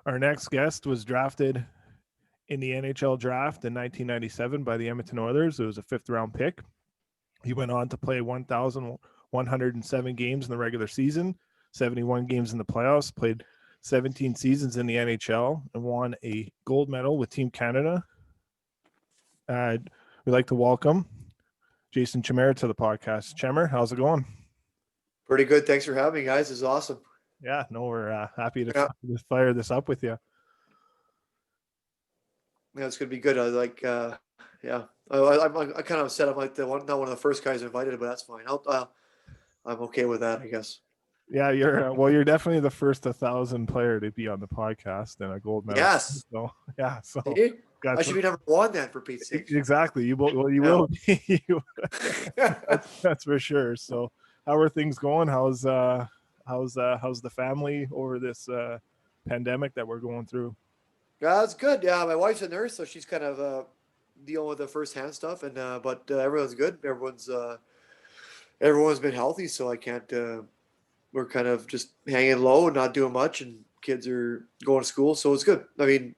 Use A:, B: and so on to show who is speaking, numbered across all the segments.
A: Our next guest was drafted in the NHL draft in 1997 by the Edmonton Oilers. It was a 5th-round pick. He went on to play 1,107 games in the regular season, 71 games in the playoffs, played 17 seasons in the NHL, and won a gold medal with Team Canada. We'd like to welcome Jason Chimera to the podcast. Chimera, how's it going?
B: Pretty good. Thanks for having me, guys. This is awesome.
A: Yeah, no, we're happy to fire this up with you.
B: Yeah, it's gonna be good. I kind of upset. I'm like not one of the first guys invited, but that's fine. I'm okay with that, I guess.
A: Yeah, you're definitely the first 1,000 player to be on the podcast and a gold medal.
B: Yes.
A: So yeah. So
B: I should be number one then, for Pete's sake.
A: Exactly. You will be. That's for sure. So how are things going? How's the family over this pandemic that we're going through?
B: Yeah, it's good. Yeah, my wife's a nurse, so she's kind of dealing with the first-hand stuff, and but everyone's good. Everyone's been healthy, so I can't. We're kind of just hanging low and not doing much, and kids are going to school, so it's good. I mean,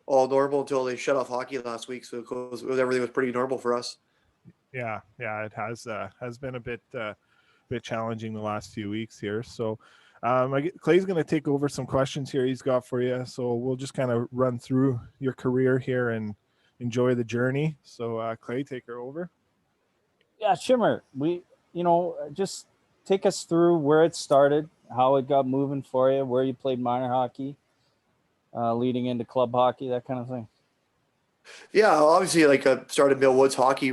B: all normal until they shut off hockey last week, so everything was pretty normal for us.
A: Yeah, it has been a bit challenging the last few weeks here. So Clay's going to take over some questions here he's got for you. So we'll just kind of run through your career here and enjoy the journey. So Clay, take her over.
C: Yeah, Chimera, just take us through where it started, how it got moving for you, where you played minor hockey, leading into club hockey, that kind of thing.
B: Yeah, obviously, I started Mill Woods hockey.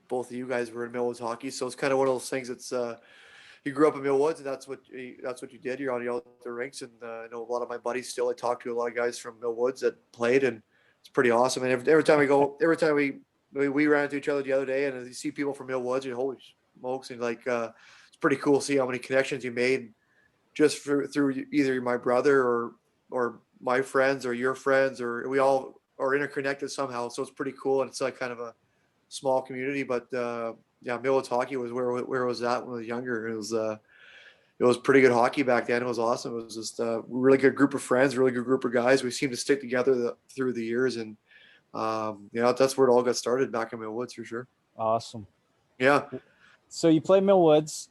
B: Both of you guys were in Mill Woods hockey, so it's kind of one of those things. It's you grew up in Mill Woods, and that's what you did. You're on the rinks, and I know a lot of my buddies still. I talk to a lot of guys from Mill Woods that played, and it's pretty awesome. And every time we ran into each other the other day, and you see people from Mill Woods, and holy smokes, and it's pretty cool to see how many connections you made just through either my brother or my friends or your friends, or we all are interconnected somehow. So it's pretty cool, and it's like kind of a small community. But yeah, Millwoods hockey was where it was at when I was younger. It was pretty good hockey back then. It was awesome. It was just a really good group of friends, really good group of guys. We seemed to stick together through the years, and that's where it all got started back in Millwoods for sure.
C: Awesome.
B: Yeah.
C: So you play Millwoods.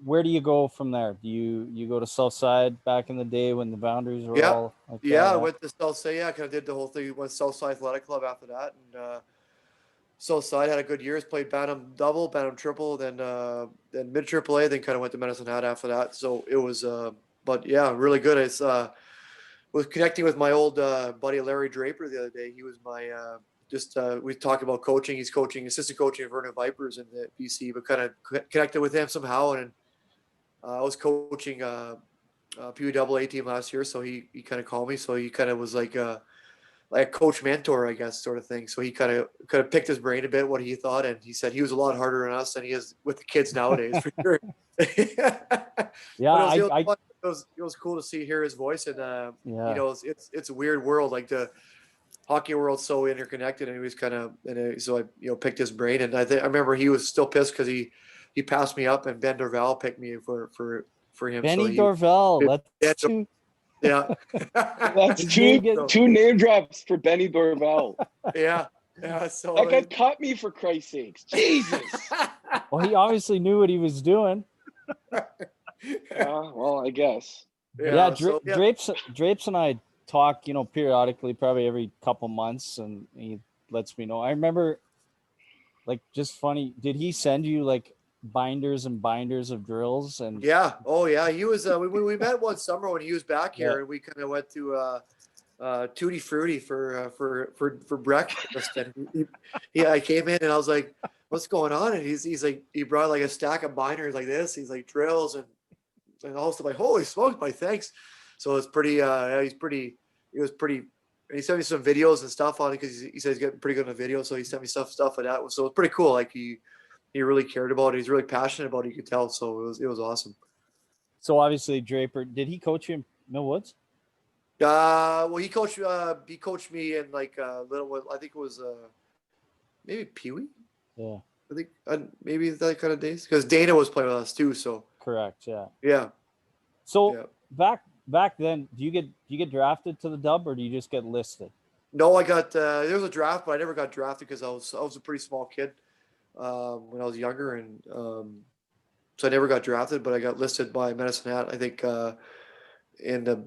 C: Where do you go from there? Do you go to Southside back in the day when the boundaries were all like that?
B: Yeah, I went to Southside. Yeah, I kind of did the whole thing. Went to Southside Athletic Club after that, and Southside had a good years. Played Bantam double, Bantam triple, then mid AAA. Then kind of went to Medicine Hat after that. So it was, but yeah, really good. It's was connecting with my old buddy Larry Draper the other day. He was my we talked about coaching. He's assistant coaching at Vernon Vipers in the BC, but kind of connected with him somehow. And I was coaching PWAA team last year, so he kind of called me. So he kind of was like a coach mentor, I guess, sort of thing. So he kind of picked his brain a bit, what he thought, and he said he was a lot harder on us than he is with the kids nowadays, for sure.
C: Yeah,
B: it was cool to hear his voice, and it's a weird world, like the hockey world's so interconnected, and he was so I picked his brain, and I remember he was still pissed because he passed me up, and Ben Dorval picked me for him.
C: Benny Dorval, that's two.
B: Yeah,
D: that's two name drops for Benny Dorval.
B: Yeah. So
D: that guy cut me, for Christ's sakes. Jesus.
C: Well, he obviously knew what he was doing.
D: Well, I guess.
C: Yeah, Drapes and I talk, periodically, probably every couple months, and he lets me know. I remember, just funny, did he send you binders and binders of drills? And
B: yeah, oh yeah, he was we met one summer when he was back here, and we kind of went to Tutti Frutti for breakfast, and I came in and I was like, what's going on? And he's like, he brought a stack of binders like this. He's like drills and also like, holy smokes, my thanks. So it's pretty he was pretty, and he sent me some videos and stuff on it because he said he's getting pretty good on the video. So he sent me stuff like that. So it's pretty cool. He really cared about it. He's really passionate about it. You could tell. So it was awesome.
C: So obviously Draper, did he coach you in Millwoods?
B: Well, he coached me in little. I think it was maybe Pee Wee.
C: Yeah.
B: I think maybe that kind of days, because Dana was playing with us too. So
C: correct. Yeah.
B: Yeah.
C: So back back then, do you get drafted to the Dub, or do you just get listed?
B: No, I got there was a draft, but I never got drafted because I was a pretty small kid when I was younger, and so I never got drafted. But I got listed by Medicine Hat. I think in the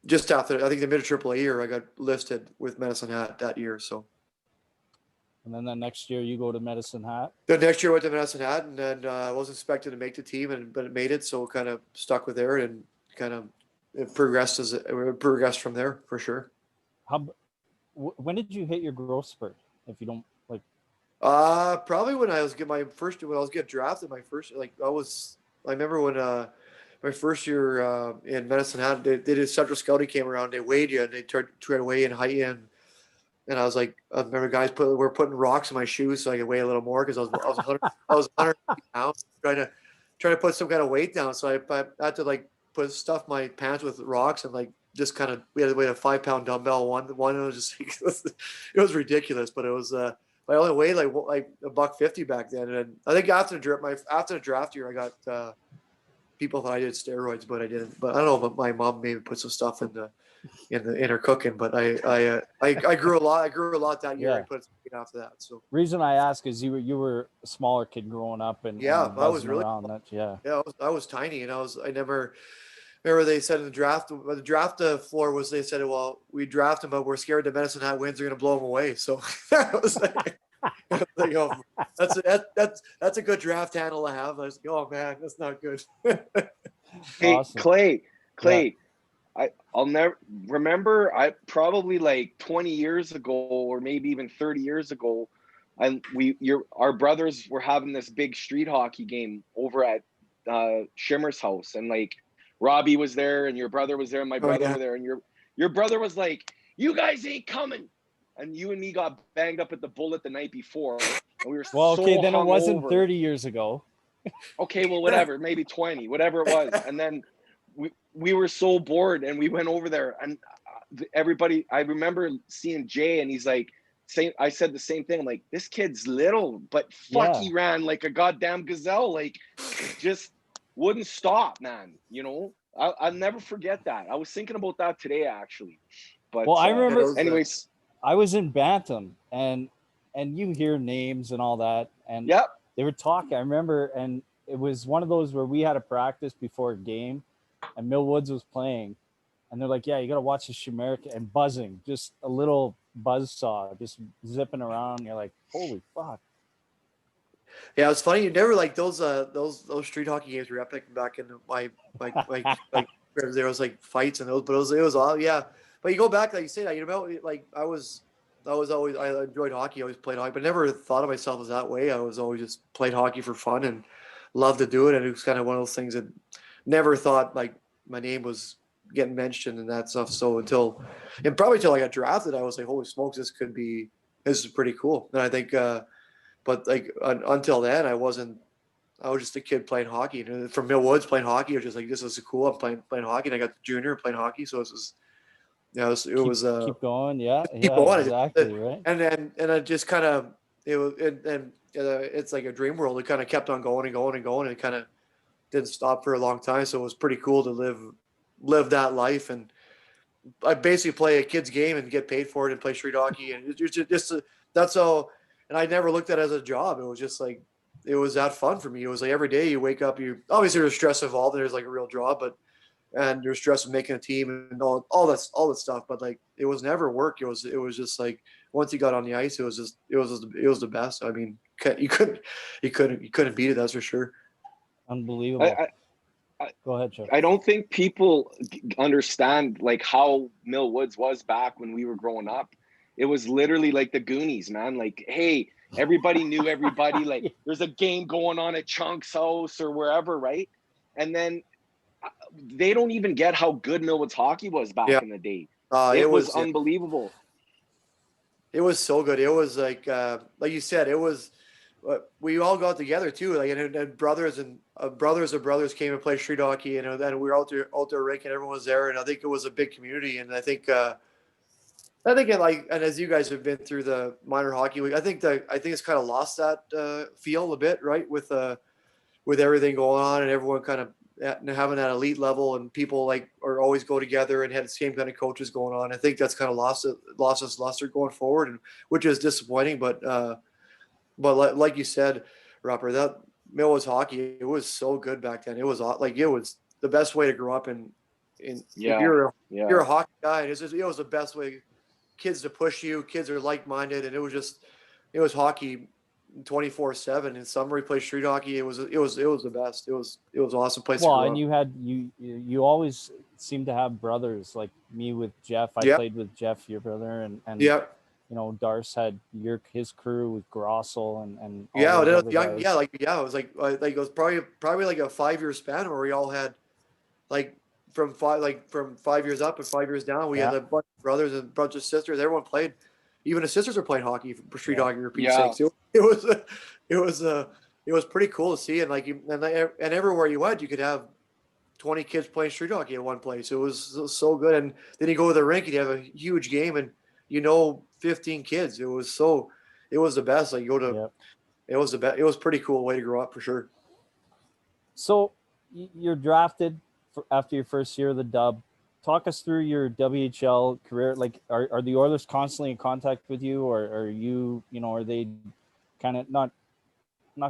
B: just after I think the mid AAA year, I got listed with Medicine Hat that year. So.
C: And then the next year you go to Medicine Hat.
B: The next year I went to Medicine Hat, and then I wasn't expected to make the team, but it made it, so kind of stuck with there, and kind of it progressed from there for sure.
C: When did you hit your growth spurt? If you don't like,
B: probably when I was getting drafted. I remember when my first year in Medicine Hat, they did Central Scouting came around, they weighed you, and they tried to weigh in height in. And I was like, I remember guys were putting rocks in my shoes so I could weigh a little more because I was 100 pounds trying to put some kind of weight down. So I had to like stuff my pants with rocks and like just kind of we had to weigh a 5-pound dumbbell one. It was just it was ridiculous, but it was I only weighed like $150 back then. And I think after the draft year I got people thought I did steroids, but I didn't. But I don't know, but my mom maybe put some stuff in her cooking, but I grew a lot. I grew a lot that year.
C: Yeah.
B: I put some after that. So
C: reason I ask is you were a smaller kid growing up, and
B: yeah,
C: and
B: I was
C: buzzing
B: really
C: around that. Yeah,
B: I was tiny, and I never remember they said in the draft floor was they said, well, we draft him, but we're scared the Medicine Hat wins are going to blow him away. So I was like, that's a good draft handle to have. I was like, oh man, that's not good.
D: Hey,
C: awesome.
D: Clay.
C: Yeah.
D: I'll never remember. I probably like 20 years ago, or maybe even 30 years ago, our brothers were having this big street hockey game over at Chimera's house, and like Robbie was there, and your brother was there, and my brother were there, and your brother was like, "You guys ain't coming," and you and me got banged up at the Bullet the night before, and we were
C: then it wasn't
D: hungover.
C: 30 years ago.
D: Okay, well, whatever, maybe 20, whatever it was, and then. We were so bored, and we went over there, and everybody. I remember seeing Jay, and he's like, I said the same thing. I'm like, this kid's little, but fuck, he ran like a goddamn gazelle, like just wouldn't stop, man. You know, I'll never forget that. I was thinking about that today, actually. But
C: well, I remember.
D: Anyways,
C: I was in Bantam, and you hear names and all that, and they were talking. I remember, and it was one of those where we had a practice before a game. And Mill Woods was playing, and they're like, "Yeah, you got to watch the Chimera," and buzzing, just a little buzzsaw, just zipping around. And you're like, "Holy fuck!"
B: Yeah, it's funny. You never like those street hockey games were epic back in my where there was like fights and those, but it was all yeah. But you go back, like you say that, you know, like I enjoyed hockey. I always played hockey, but never thought of myself as that way. I was always just played hockey for fun and loved to do it, and it was kind of one of those things that. Never thought like my name was getting mentioned and that stuff. So probably until I got drafted, I was like, holy smokes, this is pretty cool. And I think, but like until then I was just a kid playing hockey from Mill Woods playing hockey. I was just like, this is cool. I'm playing hockey. And I got junior playing hockey. So it was,
C: keep going. Yeah.
B: Keep going.
C: Exactly. Right.
B: And I just kind of, it's like a dream world. It kind of kept on going and going and going. And it kind of, didn't stop for a long time, so it was pretty cool to live that life. And I basically play a kid's game and get paid for it and play street hockey, and it's just that's all. And I never looked at it as a job. It was just like it was that fun for me. It was like every day you wake up, you obviously there's stress involved, and there's like a real job, and there's stress of making a team and all that stuff. But like it was never work. It was just like once you got on the ice, it was the best. I mean, you couldn't beat it. That's for sure.
C: Unbelievable. Go ahead, Chuck.
D: I don't think people understand like how Mill Woods was back when we were growing up. It was literally like the Goonies, man. Like, hey, everybody knew everybody. Like, there's a game going on at Chunk's house or wherever, right? And then they don't even get how good Mill Woods hockey was back in the day. It was unbelievable.
B: It was so good. It was like you said, it was. We all got together too, like and brothers of brothers came and played street hockey, and then we were out there rink, and everyone was there, and I think it was a big community, and I think it like, and as you guys have been through the minor hockey league, I think it's kind of lost that feel a bit, right? With with everything going on and everyone kind of having that elite level and people like are always go together and had the same kind of coaches going on. I think that's kind of lost its luster going forward, and which is disappointing. But like you said, Robert, that Millwoods hockey, it was so good back then. It was the best way to grow up in if you're a hockey guy, it was the best way. Kids to push you, kids are like-minded, and it was hockey 24/7. In summer we played street hockey. It was the best. It was an awesome place to grow
C: and
B: up.
C: you always seem to have brothers, like me with Jeff. I played with Jeff, your brother, and
B: yeah.
C: You know, Darce had his crew with Grossel and all
B: yeah,
C: those
B: it was
C: other
B: young,
C: guys.
B: yeah, it was like it was probably like a 5-year span where we all had like from 5 years up and 5 years down. We had a bunch of brothers and a bunch of sisters. Everyone played. Even the sisters are playing hockey for street hockey. For Pete's sakes, it was pretty cool to see. And and everywhere you went, you could have 20 kids playing street hockey at one place. It was so good. And then you go to the rink and you have a huge game and 15 kids. It was the best. Like it was the best. It was pretty cool way to grow up for sure.
C: So you're drafted after your first year of the Dub. Talk us through your WHL career. Like, are the Oilers constantly in contact with you, or are you, are they kind of not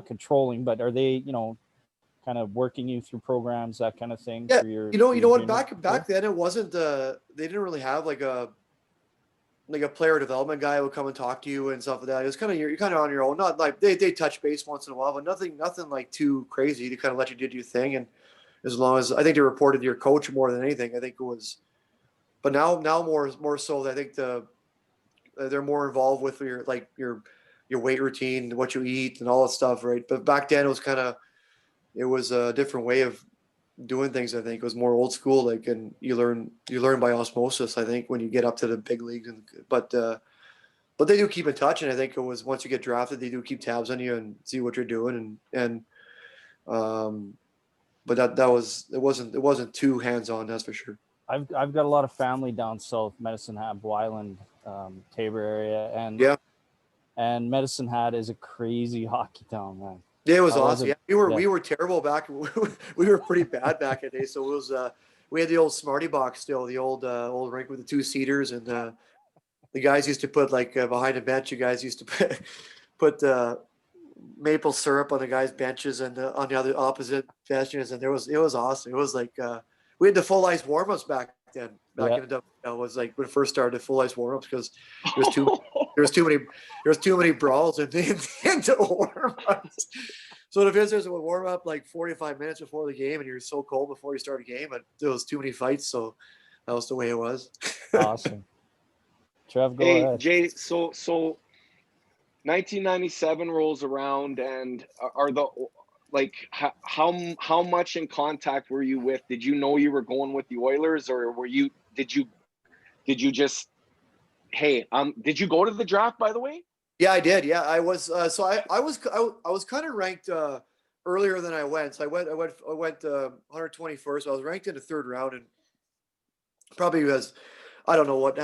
C: controlling, but are they, kind of working you through programs, that kind of thing?
B: Yeah,
C: for your,
B: you know what? Back then it wasn't. They didn't really have like a player development guy who would come and talk to you and stuff like that. It was kind of you're kind of on your own. Not like they touch base once in a while, but nothing like too crazy to kind of let you do your thing. And as long as I think they reported to your coach more than anything, I think it was. But now more so, I think they're more involved with your weight routine, what you eat, and all that stuff, right? But back then it was a different way of doing things. I think it was more old school, and you learn by osmosis. I think when you get up to the big leagues, but they do keep in touch, and I think it was once you get drafted, they do keep tabs on you and see what you're doing, but it wasn't too hands on, that's for sure.
C: I've got a lot of family down south, Medicine Hat, Wyland, Tabor area, and Medicine Hat is a crazy hockey town, man.
B: Yeah, it was awesome. We were terrible back. We were pretty bad back in the day. So it was. We had the old Smarty box still, the old rink with the 2-seaters, and the guys used to put behind a bench. You guys used to put maple syrup on the guys' benches and on the other opposite benches, and it was awesome. It was like we had the full ice warm ups back then. In the it was like when it first started full ice warm ups because there was too many brawls in the warm ups. So the visitors would warm up like 45 minutes before the game, and you're so cold before you start a game, but there was too many fights, so that was the way it was.
C: Awesome. Trev, go ahead.
D: Jay, so 1997 rolls around, and how much in contact were you with? Did you know you were going with the Oilers, or did you just, hey, did you go to the draft, by the way?
B: Yeah, I did. Yeah, I was. So I was kind of ranked earlier than I went. So I went 121st. I was ranked in the 3rd round, and probably because I don't know what,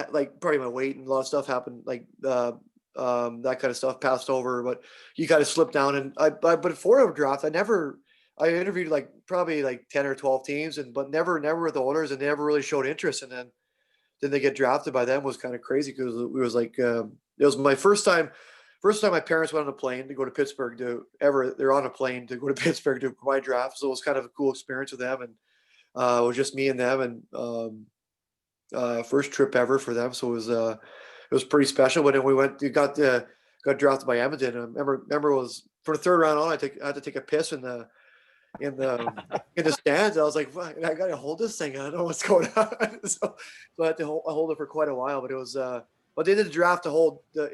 B: probably my weight and a lot of stuff happened, that kind of stuff passed over. But you kind of slipped down, and but before the draft, I interviewed probably 10 or 12 teams, but never with the Oilers, and they never really showed interest. And then they get drafted by them was kind of crazy because it was it was my first time my parents went on a plane to go to Pittsburgh they're on a plane to go to Pittsburgh to my draft. So it was kind of a cool experience with them. And it was just me and them, and first trip ever for them. So it was pretty special. But then we got drafted by Edmonton. And I remember it was for the 3rd round on, I had to take a piss in the stands. I was like, I gotta hold this thing. I don't know what's going on. so I had to hold it for quite a while. But it was but they did the draft it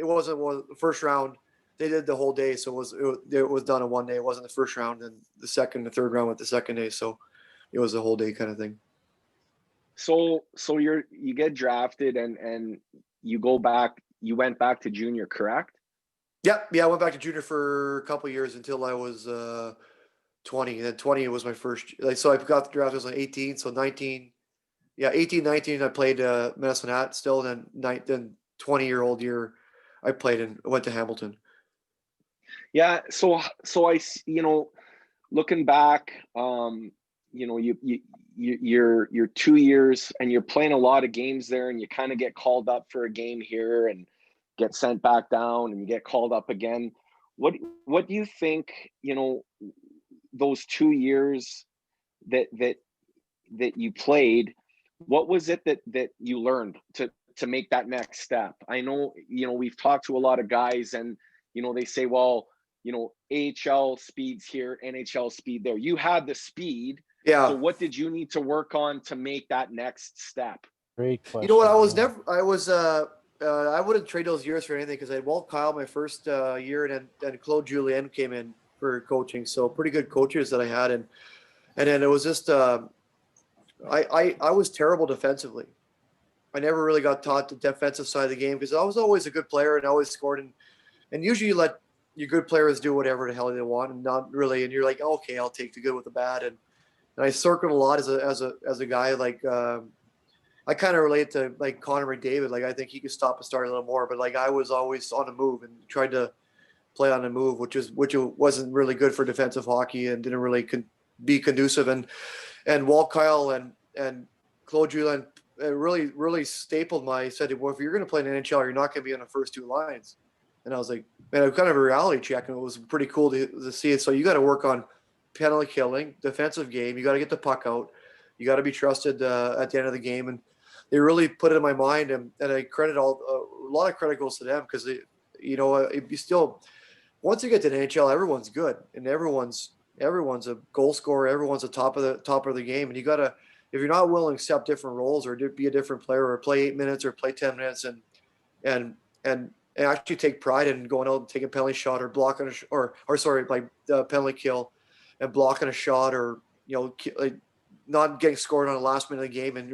B: wasn't the first round. They did the whole day, so it was done in one day. It wasn't the first round, and the 2nd and 3rd round went the 2nd day. So it was a whole day kind of thing.
D: So you get drafted and you went back to junior, correct?
B: Yeah, I went back to junior for a couple of years until I was 20. And then 20 was my first. So I got the draft. I was 18. So 19. Yeah, 18, 19. I played Medicine Hat still. And then 20-year-old year, I went to Hamilton.
D: Yeah. So I looking back, you know, you're 2 years and you're playing a lot of games there, and you kind of get called up for a game here and get sent back down, and you get called up again. What do you think, you know, those 2 years that you played, what was it that you learned to make that next step? I know, you know, we've talked to a lot of guys, and, you know, they say, well, you know, AHL speeds here, NHL speed there. You had the speed.
B: Yeah.
D: So what did you need to work on to make that next step?
C: Great question.
B: You know what? I wouldn't trade those years for anything, because I had Walt Kyle my first year, and then Claude Julien came in for coaching. So pretty good coaches that I had. And then it was just, I was terrible defensively. I never really got taught the defensive side of the game, because I was always a good player and always scored. And usually you let your good players do whatever the hell they want, and not really. And you're like, okay, I'll take the good with the bad. And I circled a lot as a guy. Like, I kind of relate to like Connor McDavid. Like, I think he could stop and start a little more, but like I was always on the move and tried to play on the move, which wasn't really good for defensive hockey and didn't really be conducive. And Walt Kyle and Claude Julien really stapled my. Said, well, if you're going to play in the NHL, you're not going to be on the first two lines. And I was like, man, it was kind of a reality check, and it was pretty cool to see it. So you got to work on penalty killing, defensive game. You got to get the puck out. You got to be trusted at the end of the game. And they really put it in my mind, and I credit a lot of credit goes to them, because you know, you still, once you get to the NHL, everyone's good, and everyone's a goal scorer, everyone's the top of the game, and you gotta, if you're not willing to accept different roles or be a different player or play 8 minutes or play 10 minutes and actually take pride in going out and taking a penalty shot or blocking penalty kill and blocking a shot, or, you know, like, not getting scored on the last minute of the game, and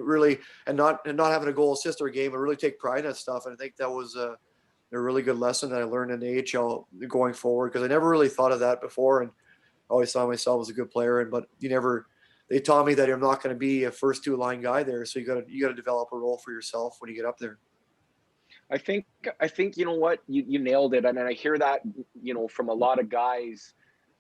B: not having a goal assist or a game, and really take pride in that stuff. And I think that was a really good lesson that I learned in the AHL going forward, because I never really thought of that before, and I always saw myself as a good player. But they taught me that I'm not going to be a first two line guy there. So you got to develop a role for yourself when you get up there.
D: I think, you know what, you nailed it. And I hear that, you know, from a lot of guys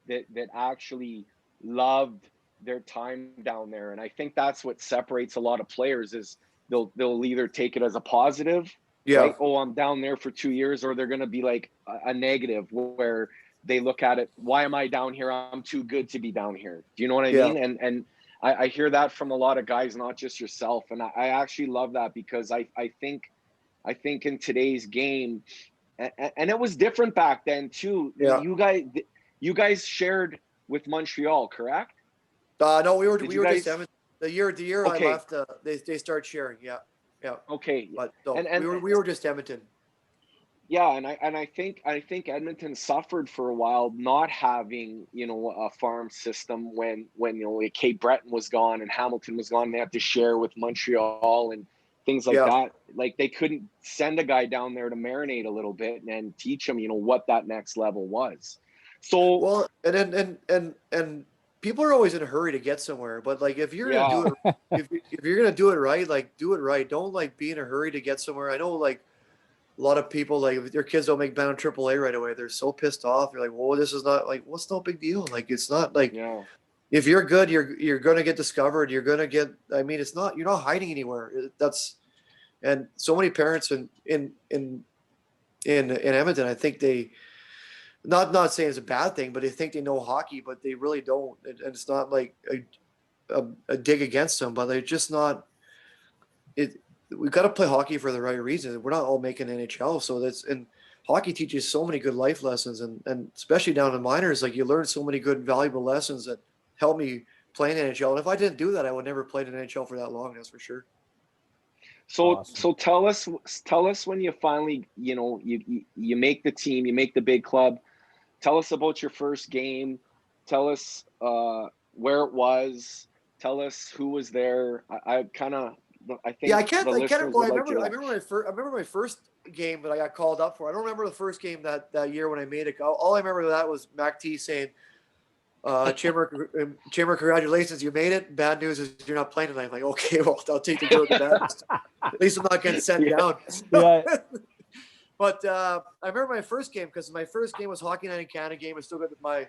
D: that actually loved their time down there. And I think that's what separates a lot of players, is they'll either take it as a positive,
B: yeah,
D: right? Oh, I'm down there for 2 years, or they're going to be like a negative, where they look at it, why am I down here? I'm too good to be down here. Do you know what I mean? And I hear that from a lot of guys, not just yourself. And I actually love that, because I think in today's game, and it was different back then too.
B: Yeah.
D: You guys shared with Montreal, correct?
B: No, we were just the year
D: okay.
B: I left. They started sharing. Yeah.
D: Okay.
B: But no, we were just Edmonton.
D: Yeah, and I think Edmonton suffered for a while not having, you know, a farm system when you know, Cape Breton was gone and Hamilton was gone. They had to share with Montreal and things like that. Like, they couldn't send a guy down there to marinate a little bit and teach him, you know, what that next level was. So,
B: well, and people are always in a hurry to get somewhere, but like, if you're gonna do it, if you're gonna do it right, like, do it right. Don't like be in a hurry to get somewhere. I know, like, a lot of people, like, if their kids don't make Bound AAA right away, they're so pissed off. You're like, well, this is not like, what's no big deal? Like, it's not like, if you're good, you're gonna get discovered. You're gonna get. I mean, it's not. You're not hiding anywhere. And so many parents in Edmonton, I think they, not saying it's a bad thing, but they think they know hockey, but they really don't. And it's not like a dig against them, but they're just not. We've got to play hockey for the right reasons. We're not all making NHL, so and hockey teaches so many good life lessons, and especially down in minors, like, you learn so many good, valuable lessons that help me play in NHL. And if I didn't do that, I would never play in NHL for that long. That's for sure.
D: So,
C: Awesome.
D: So tell us when you finally, you know, you make the team, you make the big club. Tell us about your first game. Tell us where it was. Tell us who was there. I think.
B: Yeah, I can't.
D: Well,
B: I remember my first game that I got called up for. I don't remember the first game that year when I made it. All I remember of that was Mac T saying, Chimera, congratulations, you made it. Bad news is you're not playing tonight. I'm like, okay, well, I'll take the good with the bad. At least I'm not getting sent down.
C: Yeah.
B: But I remember my first game, because my first game was Hockey Night in Canada game. I still got my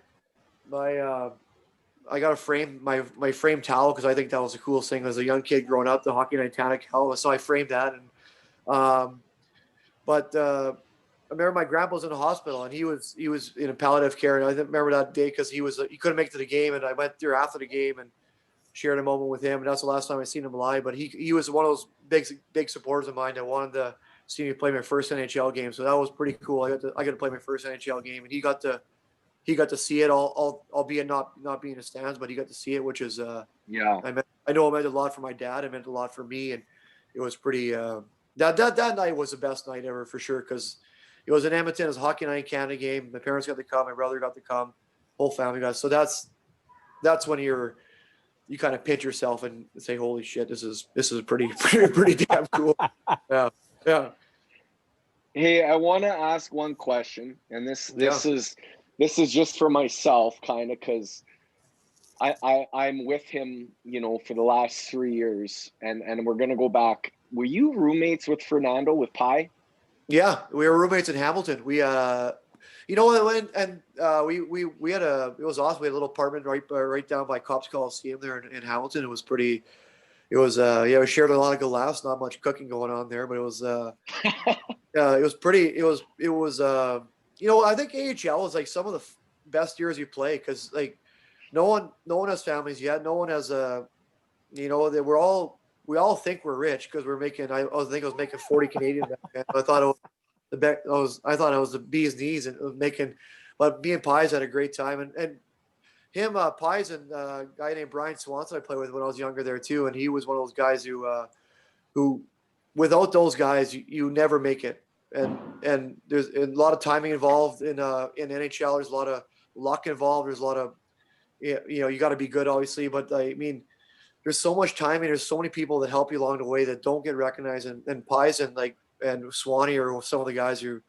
B: got a frame, my frame towel, because I think that was the coolest thing as a young kid growing up. The Hockey Night Titanic towel, so I framed that. And but I remember my grandpa was in the hospital, and he was in a palliative care, and I remember that day because he couldn't make it to the game, and I went there after the game and shared a moment with him, and that's the last time I seen him live. But he was one of those big supporters of mine that wanted to see me play my first NHL game, so that was pretty cool. I got to play my first NHL game, and he got to see it, albeit not being in the stands, but he got to see it, which is
D: Yeah.
B: I know it meant a lot for my dad. It meant a lot for me, and it was pretty. That night was the best night ever for sure, because it was in Edmonton. It was a Hockey Night in Canada game. My parents got to come. My brother got to come. Whole family got. So that's when you kind of pinch yourself and say, "Holy shit, this is pretty damn cool." Yeah.
D: Hey, I want to ask one question, and this is just for myself, kind of, because I'm with him, for the last 3 years, and we're gonna go back. Were you roommates with Fernando, with Pi?
B: Yeah, we were roommates in Hamilton. We we had it was awesome. We had a little apartment right down by Cops Coliseum there in Hamilton. It was pretty. It was we shared a lot of good laughs. Not much cooking going on there, but it was it was pretty. It was I think AHL is like some of the best years you play, because like no one has families yet. No one has that we all think we're rich because we're making. I was making 40 Canadian back then. I thought it was I thought it was the bee's knees and making, but me and Pies had a great time, and him, Pies, and a guy named Brian Swanson I played with when I was younger there too, and he was one of those guys who without those guys you never make it, and there's a lot of timing involved in NHL. There's a lot of luck involved. There's a lot of you got to be good, obviously, but I mean, there's so much timing. There's so many people that help you along the way that don't get recognized, and Pies and Swanee are some of the guys who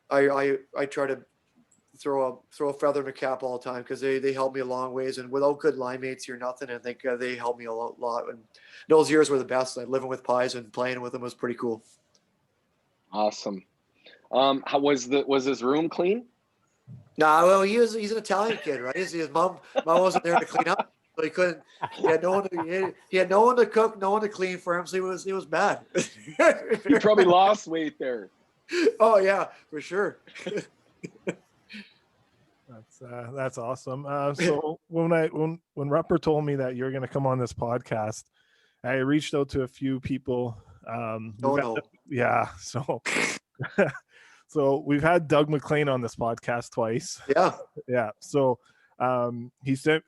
B: I try to throw a feather in the cap all the time, because they help me a long ways, and without good line mates you're nothing. I think they helped me a lot, and those years were the best. Living with Pies and playing with them was pretty cool.
D: Awesome. How was his room clean?
B: Nah, well, he's an Italian kid, right? His mom wasn't there to clean up, so he couldn't. He had no one to cook, no one to clean for him, so he was bad.
D: You probably lost weight there.
B: Oh yeah, for sure.
A: That's awesome. So when Rupper told me that you're going to come on this podcast, I reached out to a few people. Yeah. So we've had Doug McLean on this podcast twice. Yeah. So I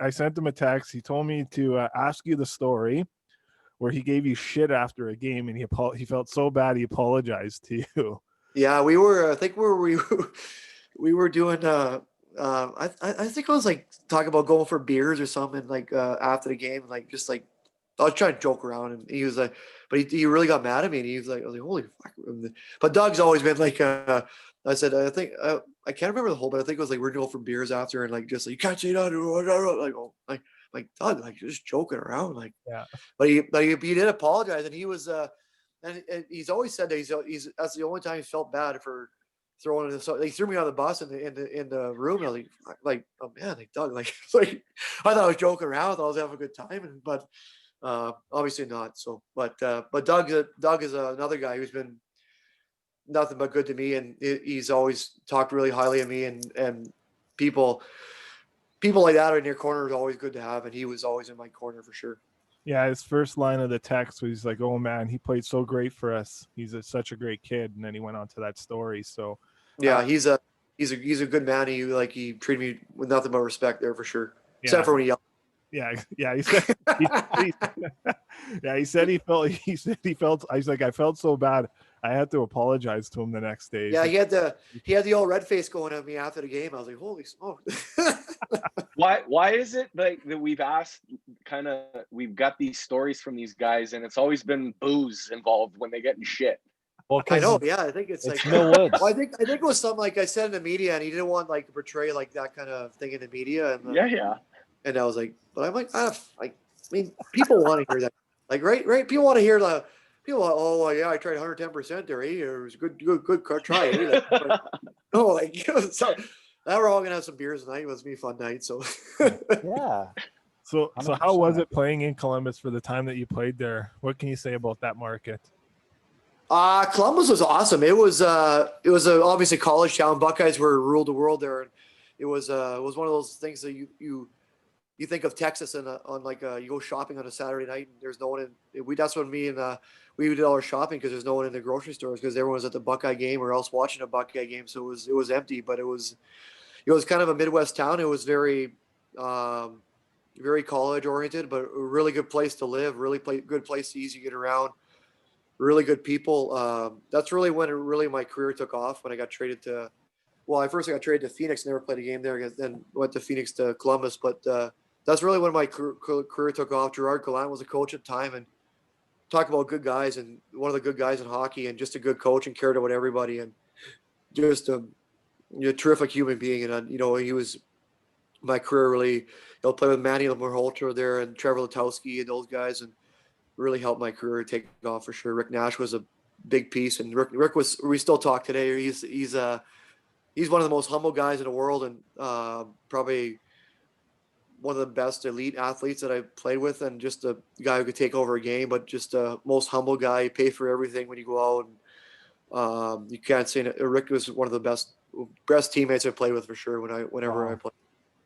A: sent him a text. He told me to ask you the story where he gave you shit after a game, and he felt so bad he apologized to you.
B: Yeah, we were. I think we were doing. I think I was like talking about going for beers or something like after the game, like just like I was trying to joke around, and he was like, but he really got mad at me, and he was like, I was like, holy fuck. But Doug's always been like, I said, I think I can't remember the whole, but I think it was like we're going for beers after, and like just like, you can't say that, like Doug, like just joking around, like
A: yeah.
B: But he did apologize, and he was and he's always said that he's that's the only time he felt bad for throwing it. So they threw me on the bus in the room. And I was like, oh man, like Doug, like I thought I was joking around. I thought I was having a good time, but obviously not. So, but Doug is another guy who's been nothing but good to me, and he's always talked really highly of me, and people like that in your corner is always good to have, and he was always in my corner for sure.
A: Yeah, his first line of the text was like, "Oh man, he played so great for us. He's such a great kid." And then he went on to that story. So
B: yeah, he's a good man. He treated me with nothing but respect there for sure.
A: Yeah.
B: Except for when he yelled.
A: Yeah. He said, he said he felt. I was like, I felt so bad. I had to apologize to him the next day.
B: Yeah, he had the old red face going at me after the game. I was like, holy smoke.
D: Why is it like that we've got these stories from these guys, and it's always been booze involved when they get in shit?
C: Well,
B: I know, yeah. I think it's like
C: Mill Woods.
B: Well, I think it was something like I said in the media, and he didn't want like to portray like that kind of thing in the media. And
D: yeah.
B: And I was like, but I'm like, I mean, people want to hear that. Like, right? People want to hear the people. Oh, well, yeah, I tried 110% there. It was a good try. Like, oh, like Now we're all gonna have some beers tonight. It was gonna be a fun night. So
C: Yeah.
A: So how
C: 100%.
A: was it playing in Columbus for the time that you played there? What can you say about that market?
B: Columbus was awesome. It was obviously college town. Buckeyes were ruled the world there. And it was one of those things that you think of Texas and on like you go shopping on a Saturday night and there's no one in. That's when me and we did all our shopping because there's no one in the grocery stores because everyone was at the Buckeye game or else watching a Buckeye game. So it was empty, but it was kind of a Midwest town. It was very very college oriented, but a really good place to live. Really good place to easy get around. Really good people. That's really when my career took off when I got traded to. Well, I first got traded to Phoenix, never played a game there, then went to Phoenix to Columbus. But that's really when my career took off. Gerard Gallant was a coach at the time, and talk about good guys and one of the good guys in hockey, and just a good coach and cared about everybody, and just a terrific human being. And he was my career really. Play with Manny Lemmerholter there and Trevor Letowski and those guys, and really helped my career take off for sure. Rick Nash was a big piece, and Rick was. We still talk today. He's one of the most humble guys in the world, and probably one of the best elite athletes that I've played with, and just a guy who could take over a game, but just a most humble guy. He paid for everything when you go out. And, you can't say it. Rick was one of the best teammates I played with for sure. Whenever I played,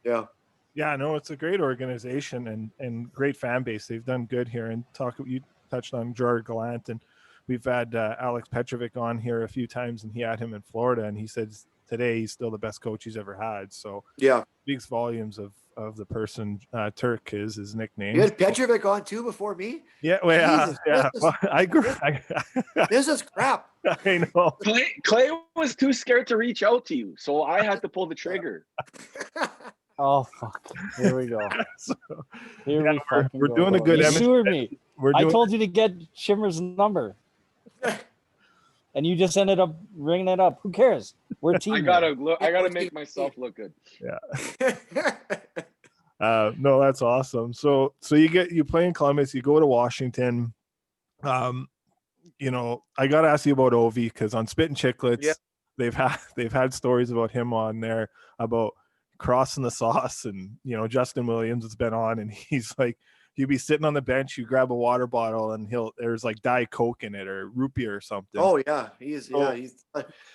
B: yeah.
A: Yeah, no, it's a great organization and great fan base. They've done good here. And you touched on Gerard Gallant, and we've had Alex Petrovic on here a few times, and he had him in Florida, and he said today he's still the best coach he's ever had. So
B: yeah,
A: speaks volumes of the person. Turk is his nickname.
B: You had Petrovic on too before me.
A: Yeah, well,
B: Jesus,
A: yeah. Well,
B: this is crap.
A: I know.
D: Clay was too scared to reach out to you, so I had to pull the trigger.
C: Oh fuck! Here we go. Here we fucking
A: we're
C: go.
A: doing a good.
C: You sewered me. I
A: doing,
C: told you to get Chimera's number, and you just ended up ringing it up. Who cares? We're a team.
D: I gotta make myself look good.
A: Yeah. No, that's awesome. So you play in Columbus, you go to Washington. I got to ask you about Ovi because on Spit and Chicklets, they've had stories about him on there about crossing the sauce, and Justin Williams has been on, and he's like, you'd be sitting on the bench, you grab a water bottle, and there's like Diet Coke in it or root beer or something.
B: Oh yeah, he's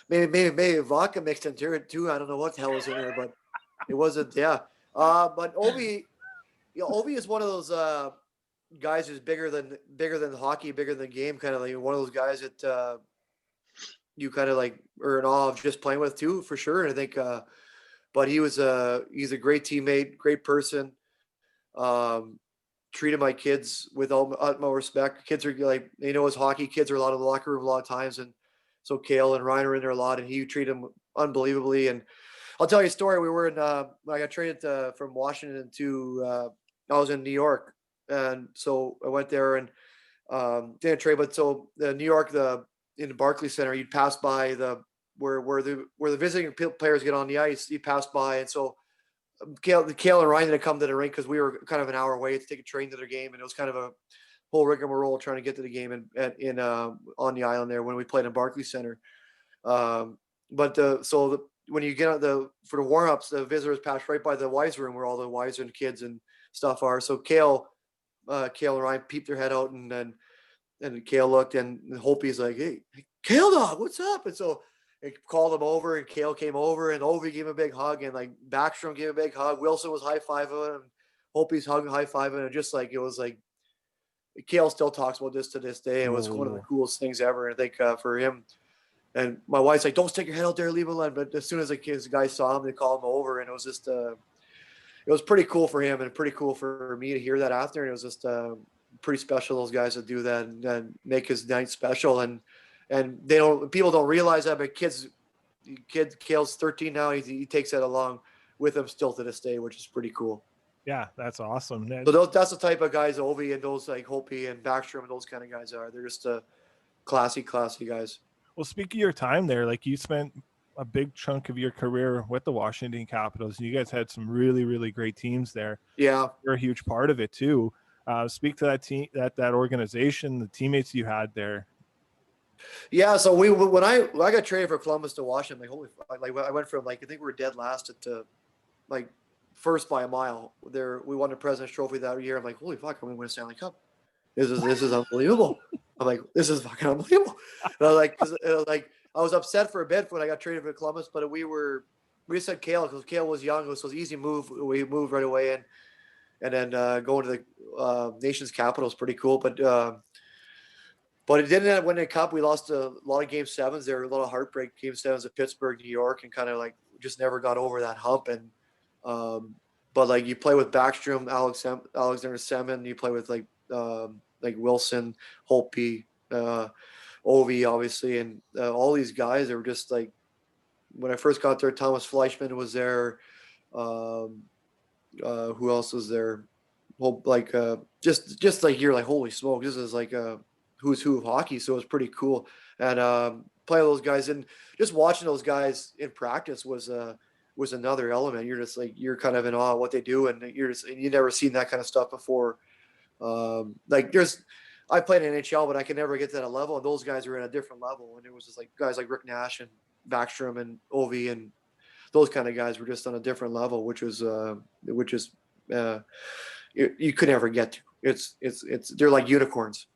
B: maybe vodka mixed into it too. I don't know what the hell was in there, but it wasn't. Yeah, but Ovi is one of those guys who's bigger than hockey, bigger than the game, kind of like one of those guys that you kind of like are in awe of just playing with too, for sure. And I think, but he's a great teammate, great person. Treated my kids with utmost respect. Kids are like, they know his hockey. Kids are a lot in the locker room a lot of times, and so Kale and Ryan are in there a lot, and he treated them unbelievably. And I'll tell you a story. We were in. I got traded from Washington to. I was in New York, and so I went there and didn't trade. But so the New York, in the Barclays Center, you'd pass by where the visiting players get on the ice. You pass by, and so Kale and Ryan didn't come to the rink because we were kind of an hour away to take a train to their game, and it was kind of a whole rigmarole trying to get to the game in on the island there when we played in Barclays Center. When you get on for the warm-ups, the visitors pass right by the Wise room where all the Wise and kids and stuff are. So Kale and Ryan peeped their head out, and Kale looked, and Hope's like, "Hey, Kale dog, what's up?" And so they called him over, and Kale came over, and Ovi gave him a big hug, and like Backstrom gave a big hug. Wilson was high-fiving him, and Hope's high-fiving, and just like it was like Kale still talks about this to this day. It was one of the coolest things ever. And I think for him, and my wife's like, "Don't stick your head out there, leave him alone." But as soon as the guys saw him, they called him over, and it was just it was pretty cool for him and pretty cool for me to hear that after. And it was just pretty special, those guys that do that and make his night special. And people don't realize that, but Kale's 13 now. He takes that along with him still to this day, which is pretty cool.
A: Yeah, that's awesome.
B: So that's the type of guys Ovi and those like Hopi and Backstrom and those kind of guys are. They're just classy guys.
A: Well, speak of your time there, like you spent a big chunk of your career with the Washington Capitals. You guys had some really, really great teams there.
B: Yeah,
A: you're a huge part of it too. Speak to that team, that organization, the teammates you had there.
B: Yeah, so when I got traded for Columbus to Washington, like holy, like I went from like I think we were dead last to like first by a mile. There, we won the President's Trophy that year. I'm like, holy fuck, I'm gonna win a Stanley Cup. This is unbelievable. I'm like, this is fucking unbelievable. And I was like, like I was upset for a bit when I got traded for Columbus, but we just had Kale because Kale was young, so it was an easy move. We moved right away and then going to the nation's capital is pretty cool, but it didn't end up winning a cup. We lost a lot of game sevens. There were a lot of heartbreak game sevens at Pittsburgh, New York, and kind of like just never got over that hump. And but like you play with Backstrom, Alexander Semin, you play with like Wilson, Holtby, Ovi, obviously, and all these guys. They were just like when I first got there. Thomas Fleischman was there. Who else was there? Like just like you're like holy smoke, this is like a who's who of hockey. So it was pretty cool. And playing those guys and just watching those guys in practice was another element. You're just like you're kind of in awe of what they do, and you never seen that kind of stuff before. Like I played in NHL, but I could never get to that level, and those guys were at a different level. And it was just like guys like Rick Nash and Backstrom and Ovi and those kind of guys were just on a different level, which is you could never get to. It's they're like unicorns.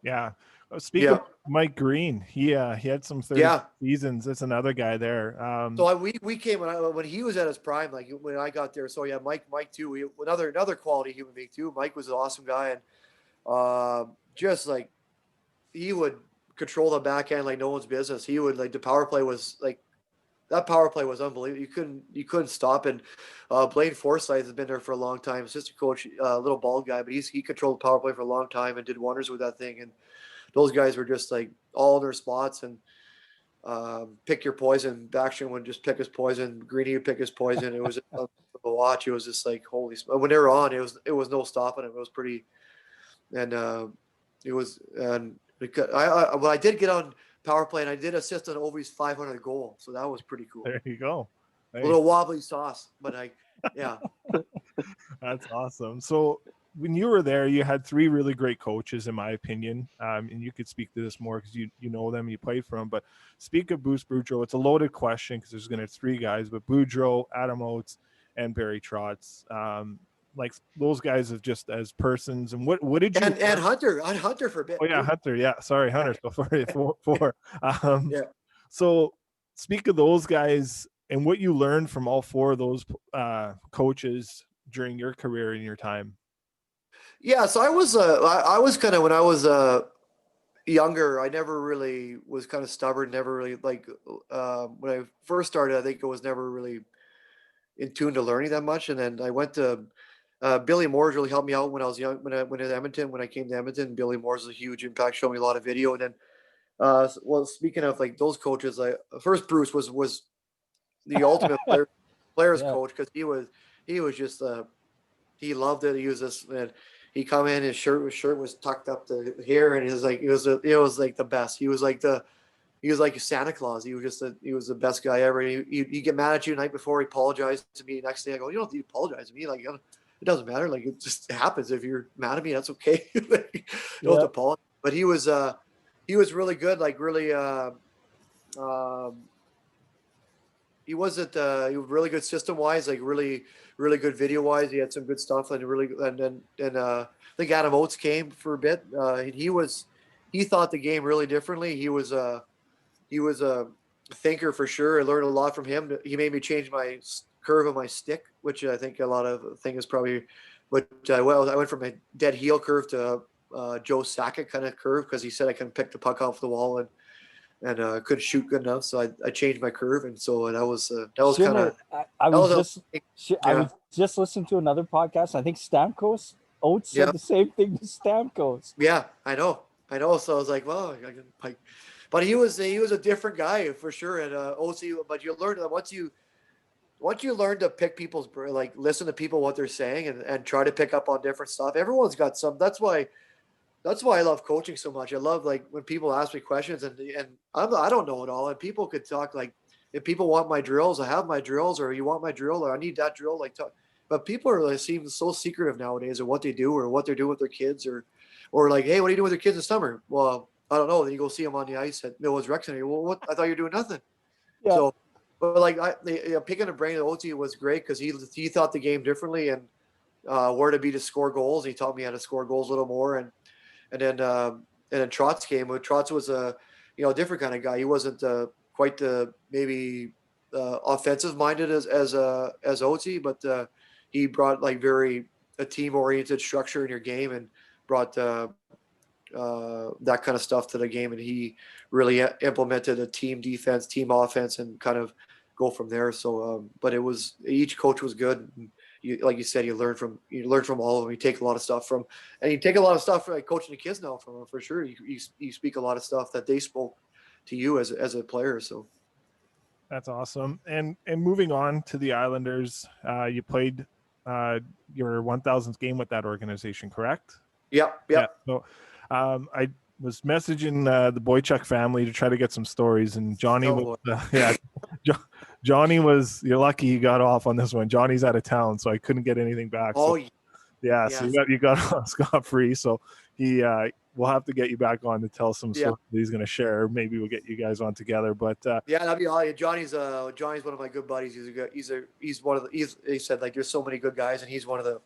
A: Yeah. Speaking of Mike Green, he had some 30 seasons. That's another guy there.
B: So we came when he was at his prime, like when I got there. So yeah, Mike too. Another quality human being too. Mike was an awesome guy, and just like he would control the backhand like no one's business. He would like the power play was like that power play was unbelievable. You couldn't stop. And Blaine Forsythe has been there for a long time. Assistant coach, little bald guy, but he controlled the power play for a long time and did wonders with that thing. And those guys were just like all in their spots and pick your poison. Backstrom would just pick his poison. Greeny would pick his poison. It was a watch. It was just like holy. When they were on, it was no stopping it. It was pretty, and it was and because I did get on power play, and I did assist on Ovi's 500 goal, so that was pretty cool.
A: There you go.
B: A little wobbly sauce, but yeah.
A: That's awesome. So when you were there, you had three really great coaches, in my opinion, and you could speak to this more because you know them, you played for them. But speak of Bruce Boudreau, it's a loaded question because there's going to be three guys, but Boudreau, Adam Oates, and Barry Trotz. Like those guys of just as persons, and what did you
B: and Hunter for a bit.
A: Oh yeah, Hunter. Yeah, sorry, Hunter. So four.
B: Yeah.
A: So speak of those guys and what you learned from all four of those coaches during your career and your time.
B: Yeah, so I was kind of when I was younger. I never really was kind of stubborn. Never really like when I first started. I think I was never really in tune to learning that much, and then I went to. Billy Moores really helped me out when I was young. When I went to Edmonton, when I came to Edmonton, Billy Moores was a huge impact. Showed me a lot of video, and then, well, speaking of like those coaches, first Bruce was the ultimate players coach because he was just he loved it. He was just he come in, his shirt was tucked up to here, and it was like the best. He was like Santa Claus. He was the best guy ever. He'd get mad at you the night before. He apologized to me. Next day I go, you don't have to apologize to me. Like it doesn't matter. Like it just happens. If you're mad at me, that's okay. You don't have to apologize. But he was really good. Like really, he was really good system wise. Like really, really good video wise. He had some good stuff and I think Adam Oates came for a bit. He thought the game really differently. He was a thinker for sure. I learned a lot from him. He made me change my curve of my stick, which I think a lot of things probably, but I went from a dead heel curve to Joe Sakic kind of curve because he said I couldn't pick the puck off the wall and couldn't shoot good enough. So I changed my curve, and so that was kind of.
C: I was just listening to another podcast. I think Stamkos Oates said the same thing to Stamkos.
B: Yeah, I know. So I was like, well, but he was a different guy for sure. And Oates, but you learn that once you learn to pick people's, like listen to people, what they're saying and try to pick up on different stuff. Everyone's got some, that's why I love coaching so much. I love like when people ask me questions and I don't know it all. And people could talk like, if people want my drills, I have my drills, or you want my drill, or I need that drill. But people are like, seem so secretive nowadays of what they do or what they're doing with their kids or like, hey, what are you doing with your kids in summer? Well, I don't know. Then you go see him on the ice at Millwoods Rec Center. Well, what? I thought you were doing nothing.
C: Yeah.
B: So, but like picking the brain of Oti was great because he thought the game differently and where to be to score goals. He taught me how to score goals a little more, and then Trotz came. Trotz was a different kind of guy. He wasn't quite the maybe offensive minded as Oti, but he brought like very a team oriented structure in your game and brought that kind of stuff to the game, and he really implemented a team defense, team offense, and kind of go from there. So, but it was each coach was good. Like you said, you learn from all of them. You take a lot of stuff from, and you take a lot of stuff from like coaching the kids now from them for sure. You speak a lot of stuff that they spoke to you as a player. So
A: That's awesome. And moving on to the Islanders, you played your 1000th game with that organization, correct?
B: Yep.
A: Yeah. So I was messaging the Boychuk family to try to get some stories, and Johnny Johnny was, you're lucky he got off on this one. Johnny's out of town, so I couldn't get anything back.
B: Oh,
A: so, yeah. So you got off scot-free. So he we'll have to get you back on to tell some stories that he's going to share. Maybe we'll get you guys on together. But
B: that'd be all. Johnny's one of my good buddies. He's one of the. He said like there's so many good guys, and he's one of the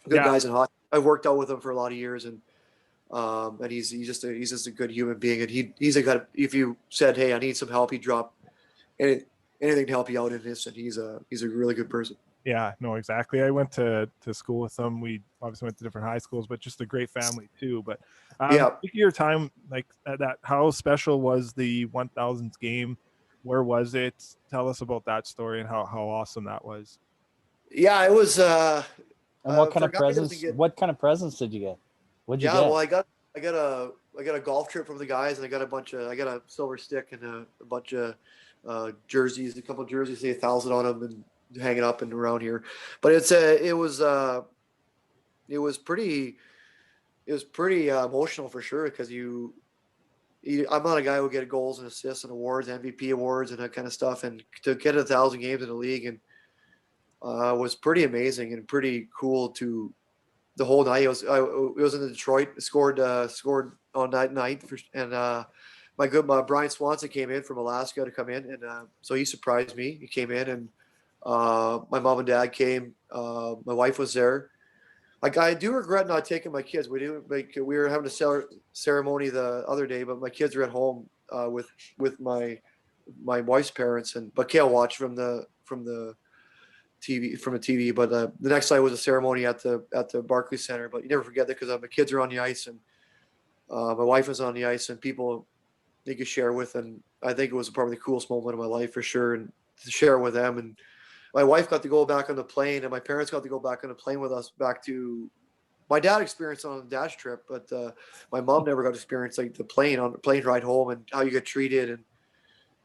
B: good guys in hockey. I've worked out with him for a lot of years, and he's just a good human being. And he's a guy. If you said, hey, I need some help, he'd drop anything to help you out in this. And he's a really good person.
A: Yeah, no, exactly. I went to school with them. We obviously went to different high schools, but just a great family too. But your time like that, how special was the 1000th game? Where was it? Tell us about that story and how awesome that was.
B: Yeah, it was.
C: And what kind of presents? What kind of presents did you get? What'd you get?
B: Well, I got a golf trip from the guys, and I got a silver stick and a bunch of jerseys, a couple of jerseys, say 1,000 on them, and hanging up and around here. But it was pretty emotional for sure because I'm not a guy who get goals and assists and awards, MVP awards, and that kind of stuff, and to get 1,000 games in the league and was pretty amazing and pretty cool. To the whole night, it was in Detroit. Scored on that night, and my Brian Swanson came in from Alaska to come in, and so he surprised me. He came in, and my mom and dad came. My wife was there. Like, I do regret not taking my kids. We were having a ceremony the other day, but my kids were at home with my wife's parents, but Kale watched from the TV. But the next night was a ceremony at the Barclays Center. But you never forget that because my kids are on the ice, and my wife was on the ice, and people they could share with. And I think it was probably the coolest moment of my life for sure, and to share with them. And my wife got to go back on the plane, and my parents got to go back on the plane with us back to. My dad experienced on the Dash trip, but my mom never got to experience like the plane ride home and how you get treated, and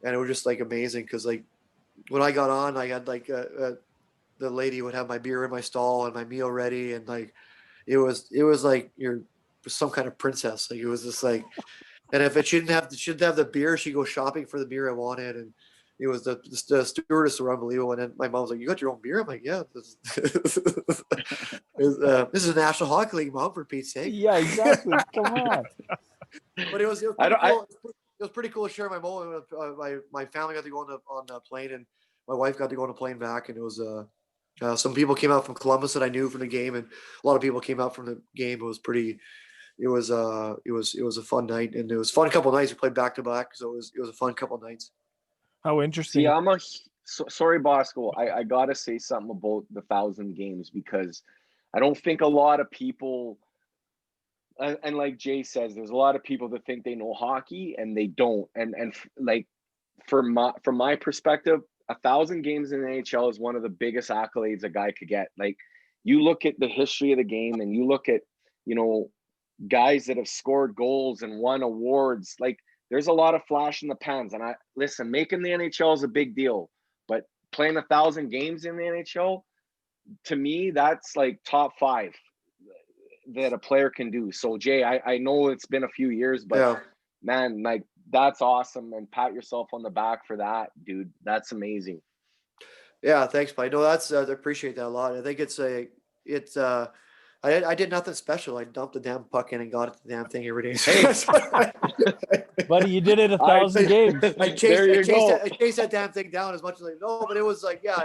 B: it was just like amazing because like when I got on, I had like the lady would have my beer in my stall and my meal ready, and like it was like you're some kind of princess. Like it was just like, and if it shouldn't have the beer, she'd go shopping for the beer I wanted, and it was the stewardess were unbelievable. And then my mom was like, "You got your own beer?" I'm like, "Yeah, this is a National Hockey League, Mom, for Pete's sake."
C: Yeah, exactly. Come on.
B: But it was pretty cool to share my moment. My family got to go on the plane, and my wife got to go on a plane back. And it was some people came out from Columbus that I knew from the game, and a lot of people came out from the game. It was pretty. It was a fun night, and it was a fun couple of nights. We played back to back, so it was a fun couple of nights.
A: How interesting.
D: See, sorry, Bosco. I gotta say something about the 1,000 games because I don't think a lot of people, and like Jay says, there's a lot of people that think they know hockey and they don't. And like from my perspective, 1,000 games in the NHL is one of the biggest accolades a guy could get. Like you look at the history of the game and you look at guys that have scored goals and won awards. Like there's a lot of flash in the pans. And making the NHL is a big deal, but playing 1,000 games in the NHL, to me, that's like top 5 that a player can do. So Jay, I know it's been a few years, but man, like that's awesome. And pat yourself on the back for that, dude. That's amazing.
B: Yeah. Thanks, Mike. No, I appreciate that a lot. I think it's I did nothing special. I dumped the damn puck in and got it the damn thing every day.
D: Hey.
C: Buddy, you did it 1,000 games.
B: I chased that damn thing down as much as I know, but it was like, yeah,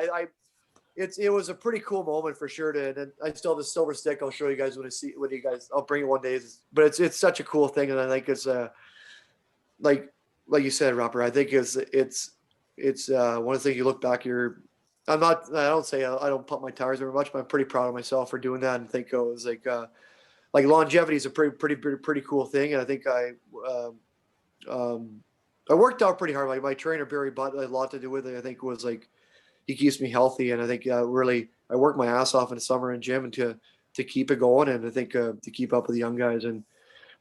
B: it was a pretty cool moment for sure. And I still have the silver stick. I'll show you guys when you guys. I'll bring it one day. But it's such a cool thing, and I think it's like you said, Robert. I think it's one of the things you look back. I don't pump my tires very much, but I'm pretty proud of myself for doing that, and think it was like longevity is a pretty cool thing, and I think I worked out pretty hard. Like my trainer Barry Butt had a lot to do with it. I think it was like he keeps me healthy, and I think really I work my ass off in the summer in gym and to keep it going, and I think to keep up with the young guys.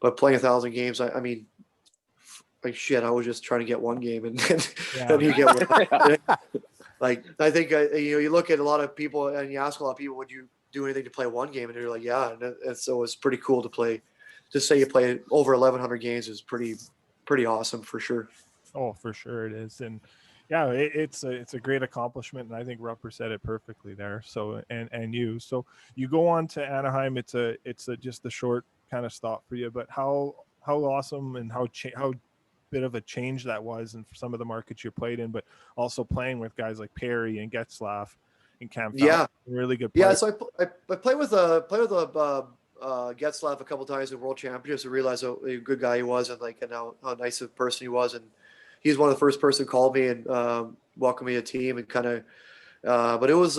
B: But playing 1,000 games, I mean, like shit, I was just trying to get one game, and then you get one. Like I think you look at a lot of people and you ask a lot of people, would you do anything to play one game? And they're like, yeah. And so it's pretty cool to play. Just say you play over 1,100 games is pretty awesome for sure.
A: Oh, for sure it is. And yeah, it's a great accomplishment, and I think Rupper said it perfectly there. So and you go on to Anaheim. It's just a short kind of stop for you, but how awesome and how bit of a change that was, and for some of the markets you played in, but also playing with guys like Perry and Getzlaff and Cam.
B: Yeah,
A: really good players.
B: Yeah, so I played with Getzlaff a couple times in World Championships and realized how a good guy he was, and how nice a person he was. And he's one of the first person who called me and welcomed me to the team, and kind of. But it was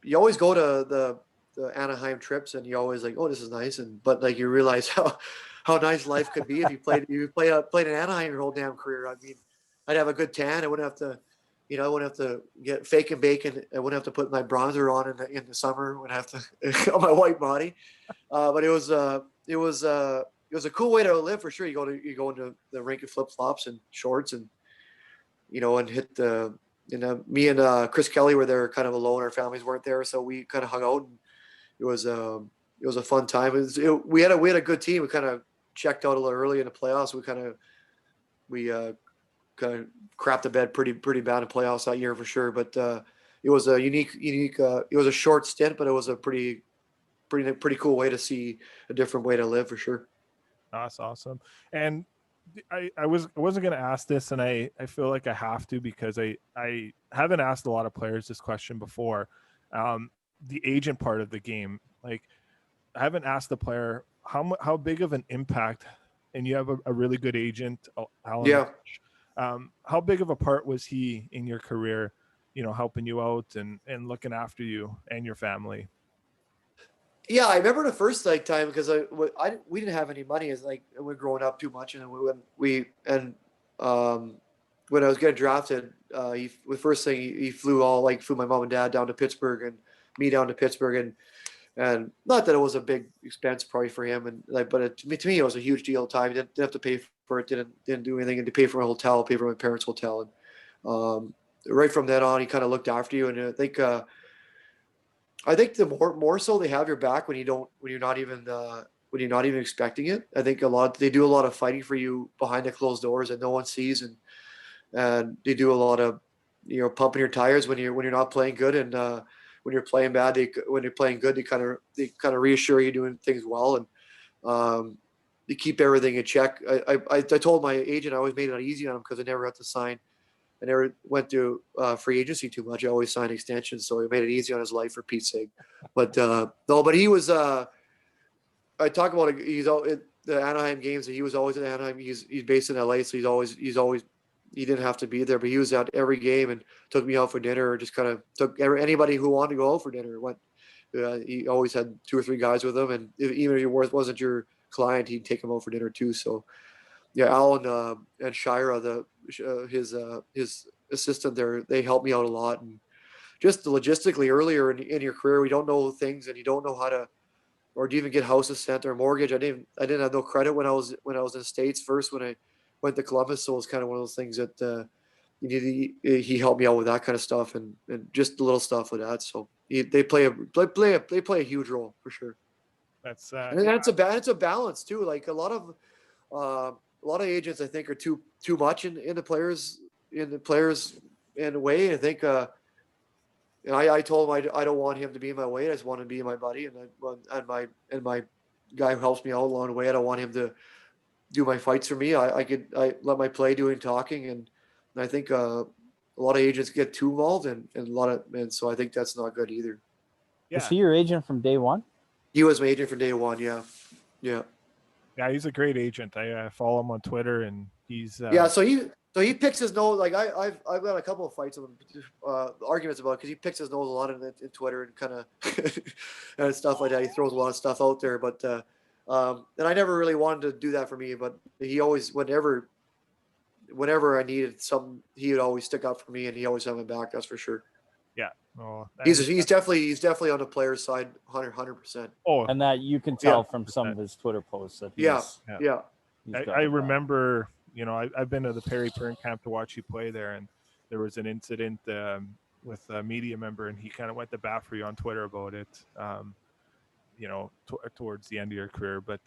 B: you always go to the Anaheim trips and you always like, oh, this is nice, but like you realize how nice life could be if you played in Anaheim your whole damn career. I mean, I'd have a good tan. I wouldn't have to. I wouldn't have to get fake and bacon. I wouldn't have to put my bronzer on in the summer. I wouldn't have to on my white body. But it was a cool way to live for sure. You go into the rink in flip flops and shorts, and and hit the. Me and Chris Kelly were there kind of alone. Our families weren't there, so we kind of hung out. And it was a fun time. We had a good team. We kind of checked out a little early in the playoffs. We kind of crapped the bed pretty bad in playoffs that year for sure. But it was a unique. It was a short stint, but it was a pretty cool way to see a different way to live for sure.
A: That's awesome. And I wasn't going to ask this, and I feel like I have to, because I haven't asked a lot of players this question before. The agent part of the game, like I haven't asked the player how big of an impact, and you have a really good agent, Alan.
B: Yeah.
A: How big of a part was he in your career, helping you out and looking after you and your family?
B: Yeah, I remember the first time because we didn't have any money as we were growing up too much, and when I was getting drafted, the first thing he flew my mom and dad down to Pittsburgh and me down to Pittsburgh, and not that it was a big expense probably for him, and but to me it was a huge deal at the time. He didn't have to pay for it, didn't do anything, and to pay for a hotel, pay for my parents' hotel, and right from then on he kind of looked after you, and I think the more so they have your back when you're not even expecting it. I think they do a lot of fighting for you behind the closed doors that no one sees, and they do a lot of pumping your tires when you're not playing good, and when you're playing bad, when you're playing good, they kind of reassure you doing things well, and they keep everything in check. I told my agent I always made it easy on him because I never had to sign. I never went through free agency too much. I always signed extensions, so he made it easy on his life for Pete's sake. But no, but he was. I talk about it. He's the Anaheim games. He was always in Anaheim. He's based in LA, so he's always. He didn't have to be there, but he was at every game and took me out for dinner, or just kind of took anybody who wanted to go out for dinner. He always had 2 or 3 guys with him, and even if your wasn't your client, he'd take him out for dinner too. So. Yeah, Alan and Shira, his assistant there, they helped me out a lot. And just logistically, earlier in your career, we don't know things, and you don't know how to, or do you even get houses sent or mortgage? I didn't have no credit when I was in the States first when I went to Columbus. So it was kind of one of those things that he helped me out with that kind of stuff and just the little stuff with that. So they play a huge role for sure.
A: That's
B: and it's a balance too. Like a lot of agents, I think, are too much in the players in a way. I think and I told him I don't want him to be in my way. I just want him to be my buddy, and my guy who helps me out along the way. I don't want him to do my fights for me. I let my play doing talking, and I think a lot of agents get too involved, and so I think that's not good either.
A: Yeah.
C: Was he your agent from day one?
B: He was my agent from day one. Yeah.
A: Yeah, he's a great agent. I follow him on Twitter, and he's
B: Yeah. So he picks his nose. Like I've got a couple of fights with him, arguments about it, because he picks his nose a lot in Twitter and kind of and stuff like that. He throws a lot of stuff out there, but and I never really wanted to do that for me. But he always, whenever I needed something, he would always stick up for me, and he always had my back. That's for sure.
A: yeah. Oh,
B: He's definitely on the player's side, 100%.
A: oh,
C: And that you can tell
A: Yeah.
C: from some of his Twitter posts that
B: Yeah.
A: Yeah.
C: he's got
A: I
C: your back.
A: remember, I've been to the Perry Pern camp to watch you play there, and there was an incident with a media member, and he kind of went to bat for you on Twitter about it. Towards the end of your career, but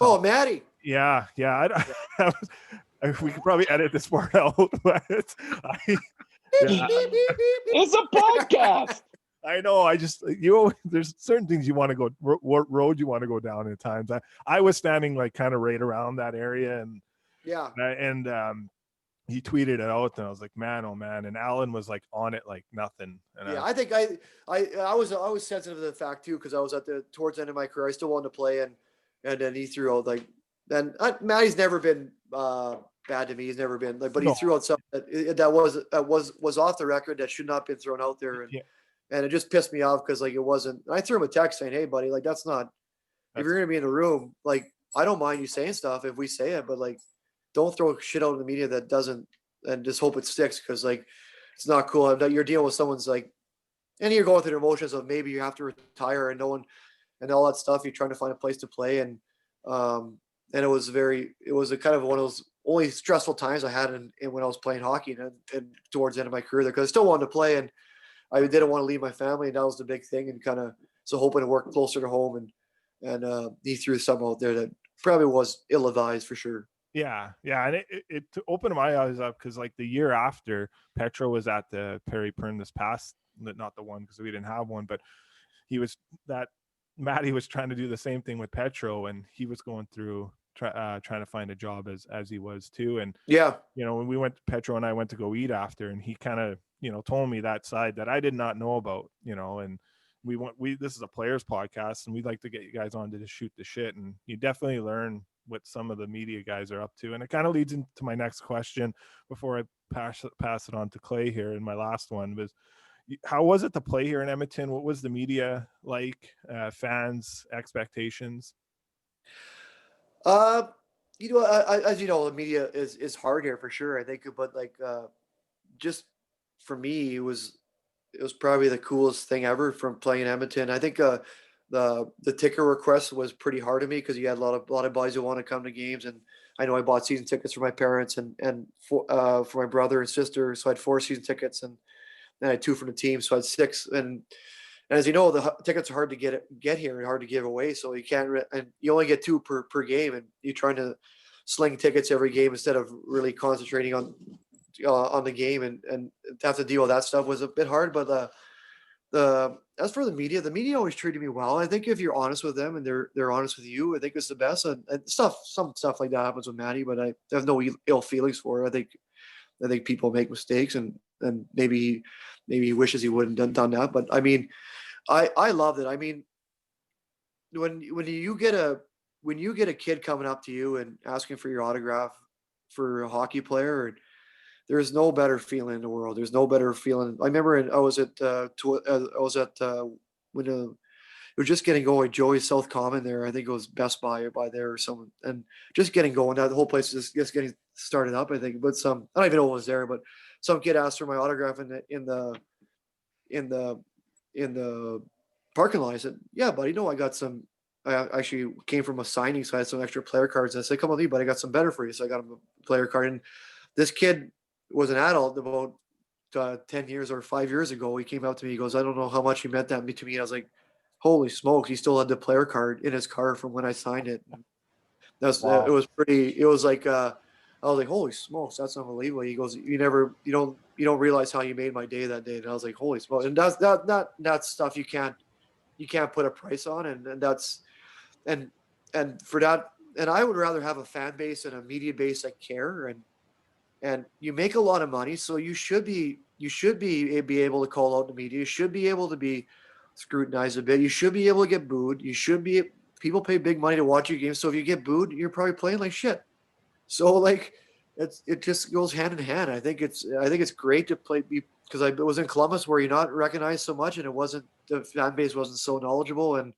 B: Oh, Maddie.
A: yeah. We could probably edit this part out, but yeah,
D: It's a podcast.
A: I know. There's certain things you want to go road you want to go down at times. I was standing like kind of right around that area, and
B: Yeah.
A: he tweeted it out, and I was like, man, oh man. And Alan was like on it like nothing. And
B: Yeah, I think I was sensitive to the fact too, because I was towards the end of my career. I still wanted to play, and then he threw out like, then Matty's never been bad to me. He's never been like, but he threw out something that was off the record that should not have been thrown out there, and it just pissed me off because like it wasn't. And I threw him a text saying, "Hey, buddy, like that's not. If you're gonna be in the room, like I don't mind you saying stuff if we say it, but like don't throw shit out in the media that doesn't, and just hope it sticks, because like it's not cool. You're dealing with someone's like, and you're going through the emotions of maybe you have to retire and no one and all that stuff. You're trying to find a place to play, and it was a kind of one of those only stressful times I had in when I was playing hockey and towards the end of my career there, because I still wanted to play and I didn't want to leave my family, and that was the big thing, and kind of so hoping to work closer to home, and he threw something out there that probably was ill-advised for sure.
A: Yeah, and it opened my eyes up, because like the year after, Petro was at the Perry Pern this past, not the one because we didn't have one, but Matty was trying to do the same thing with Petro, and he was going through trying to find a job as he was too. And
B: yeah,
A: when we went, Petro and I went to go eat after, and he kind of told me that side that I did not know about, and this is a players podcast, and we'd like to get you guys on to just shoot the shit, and you definitely learn what some of the media guys are up to. And it kind of leads into my next question before I pass it on to Clay here. And my last one was, how was it to play here in Edmonton? What was the media like, fans, expectations?
B: as you know, the media is hard here for sure, I think, but like just for me, it was probably the coolest thing ever from playing in Edmonton. I think the ticket request was pretty hard to me, because you had a lot of buddies who want to come to games, and I know I bought season tickets for my parents and for my brother and sister, so I had 4 season tickets, and then I had 2 from the team, so I had 6. And as you know, the tickets are hard to get here and hard to give away, so you can't and you only get 2 per game, and you're trying to sling tickets every game instead of really concentrating on the game, and to have to deal with that stuff was a bit hard. But as for the media always treated me well. I think if you're honest with them and they're honest with you, I think it's the best. And some stuff like that happens with Matty, but I have no ill feelings for it. I think people make mistakes, and maybe he wishes he wouldn't done that. But I mean, I loved it. I mean, when you get a kid coming up to you and asking for your autograph for a hockey player, and there's no better feeling in the world. There's no better feeling. I remember I was at when it was just getting going, Joey's South Common there. I think it was Best Buy or by there or someone, and just getting going. Now the whole place is just getting started up, I think. But I don't even know what was there, but some kid asked for my autograph in the parking lot. I said, "Yeah, buddy, no, I got some." I actually came from a signing, so I had some extra player cards. I said, "Come with me, but I got some better for you." So I got him a player card, and this kid was an adult about 10 years or 5 years ago. He came out to me. He goes, "I don't know how much he meant that to me." And I was like, "Holy smokes!" He still had the player card in his car from when I signed it. Wow. It was pretty. It was like I was like, holy smokes, that's unbelievable. He goes, you don't realize how you made my day that day. And I was like, holy smokes. And that's stuff you can't put a price on. And that's, and for that, and I would rather have a fan base and a media base that care, and you make a lot of money. So you should be able to call out the media. You should be able to be scrutinized a bit. You should be able to get booed. People pay big money to watch your game. So if you get booed, you're probably playing like shit. So like, it just goes hand in hand. I think it's great to play because I was in Columbus where you're not recognized so much, and the fan base wasn't so knowledgeable, and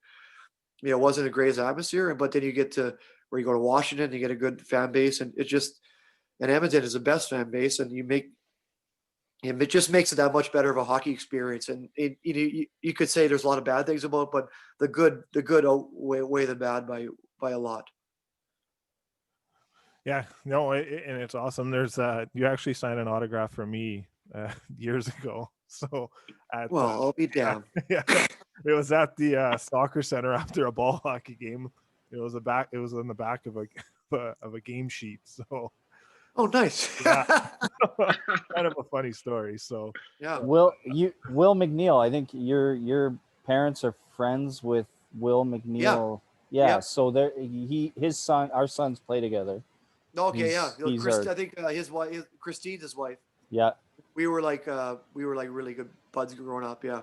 B: it wasn't the greatest atmosphere. But then you get to where you go to Washington, you get a good fan base, and Edmonton is the best fan base, and it just makes it that much better of a hockey experience. And you could say there's a lot of bad things about it, but the good outweigh the bad by a lot.
A: Yeah, no, and it's awesome. There's you actually signed an autograph for me years ago. So
B: I'll be damned.
A: Yeah, it was at the soccer center after a ball hockey game. It was on the back of a game sheet. So.
B: Oh, nice.
A: Yeah. Kind of a funny story. So
B: yeah.
C: Will McNeil, I think your parents are friends with Will McNeil. Yeah. So our sons play together.
B: Okay,
C: He's
B: I think his wife, Christine's his wife.
C: Yeah.
B: We were like really good buds growing up. Yeah.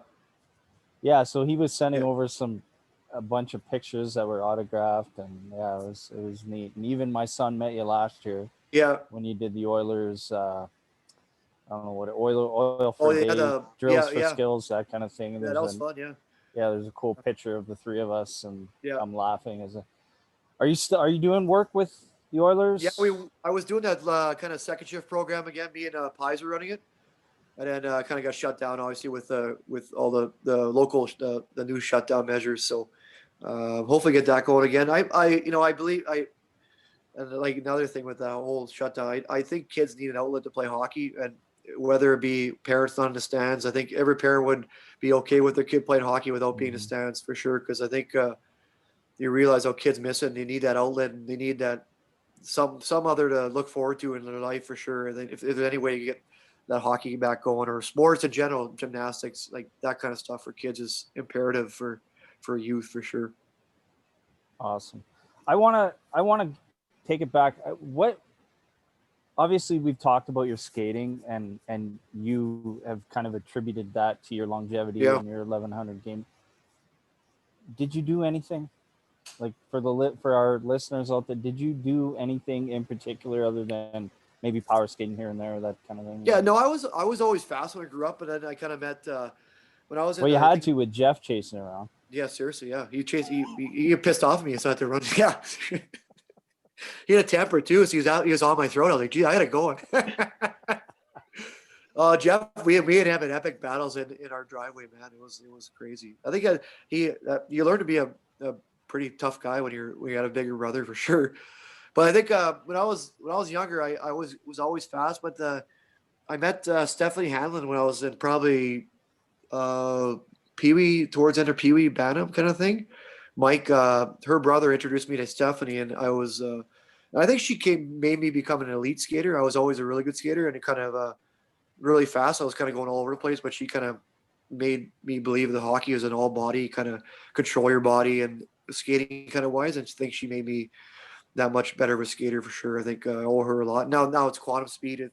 C: Yeah. So he was sending over a bunch of pictures that were autographed, and yeah, it was neat. And even my son met you last year.
B: Yeah.
C: When you did the Oilers, I don't know what oil for day, drills for skills, that kind of thing.
B: Yeah, that was fun. Yeah.
C: Yeah, there's a cool picture of the three of us, and I'm laughing. Are you doing work with the Oilers?
B: Yeah, I was doing that kind of second shift program again. Me and Pies were running it, and then kind of got shut down, obviously with all the local the new shutdown measures. So hopefully get that going again. I believe and like another thing with that whole shutdown, I think kids need an outlet to play hockey, and whether it be parents not in the stands, I think every parent would be okay with their kid playing hockey without being in the stands for sure. Because I think you realize how kids miss it, and they need that outlet, and they need that some other to look forward to in their life for sure. And then if there's any way to get that hockey back going, or sports in general, gymnastics, like that kind of stuff for kids is imperative for youth for sure.
C: Awesome. I want to take it back. Obviously we've talked about your skating, and you have kind of attributed that to your longevity in your 1100 game. Did you do anything like for our listeners out there? Did you do anything in particular other than maybe power skating here and there, that kind of thing?
B: Yeah, no, I was always fast when I grew up, but then I kind of met when I was in.
C: Well, you had to with Jeff chasing around.
B: Yeah, seriously, yeah. He pissed off at me and started to run. Yeah. He had a temper too, so he was on my throat. I was like, gee, I gotta go. Jeff, we had having epic battles in our driveway, man. It was crazy. I think you learn to be a pretty tough guy when you got a bigger brother for sure. But I think when I was younger, I was always fast. But I met Stephanie Hanlon when I was in probably Pee-wee, towards enter Pee-wee Bantam kind of thing. Mike, her brother, introduced me to Stephanie, and I think she made me become an elite skater. I was always a really good skater, and it kind of really fast. I was kind of going all over the place, but she kind of made me believe that hockey is an all body, kind of control your body and skating kind of wise. And I think she made me that much better of a skater for sure. I think I owe her a lot. Now it's quantum speed.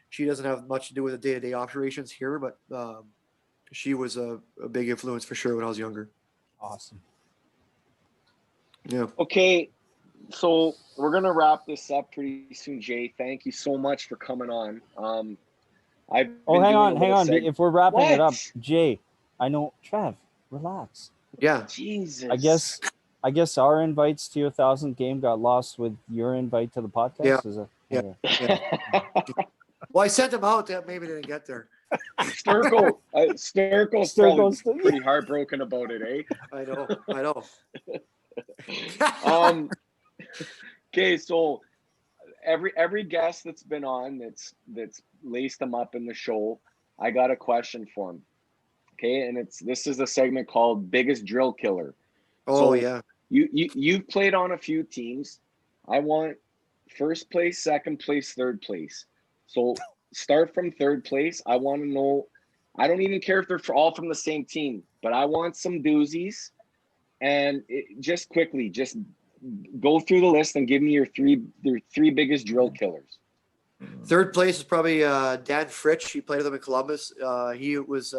B: She doesn't have much to do with the day-to-day operations here, but she was a big influence for sure when I was younger.
C: Awesome.
B: Yeah.
D: Okay, so we're gonna wrap this up pretty soon, Jay. Thank you so much for coming on. Hang
C: on. If we're wrapping it up, Jay, I know. Trev, relax.
B: Yeah.
D: Jesus.
C: I guess our invites to your 1,000th game got lost with your invite to the podcast.
B: Yeah. Well, I sent them out. That maybe they didn't get there.
D: Sturkle's probably pretty heartbroken about it, eh?
B: I know.
D: Okay, so every guest that's been on that's laced them up in the show, I got a question for him. Okay, and this is a segment called Biggest Drill Killer.
B: Oh, so yeah.
D: You've played on a few teams. I want first place, second place, third place. So start from third place. I want to know. I don't even care if they're all from the same team, but I want some doozies. And just quickly, just go through the list and give me your three biggest drill killers.
B: Third place is probably Dan Fritsch. He played with them in Columbus. He was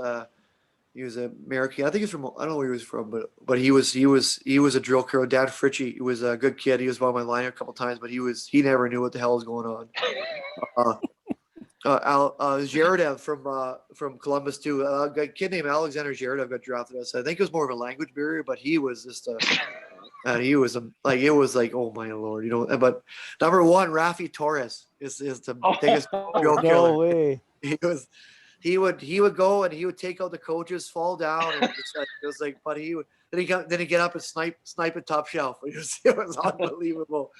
B: American. I think he's from. I don't know where he was from, but he was a drill killer. Dan Fritsch. He was a good kid. He was on my line a couple times, but he never knew what the hell was going on. Zheredev from Columbus too. A kid named Alexander Zheredev got drafted us. I think it was more of a language barrier, but he was just he was it was like, oh my lord, But number one, Rafi Torres is the biggest drill killer.
C: No way.
B: He would go and he would take out the coaches, fall down, and it was like, but he would then he get up and snipe at top shelf. It was unbelievable.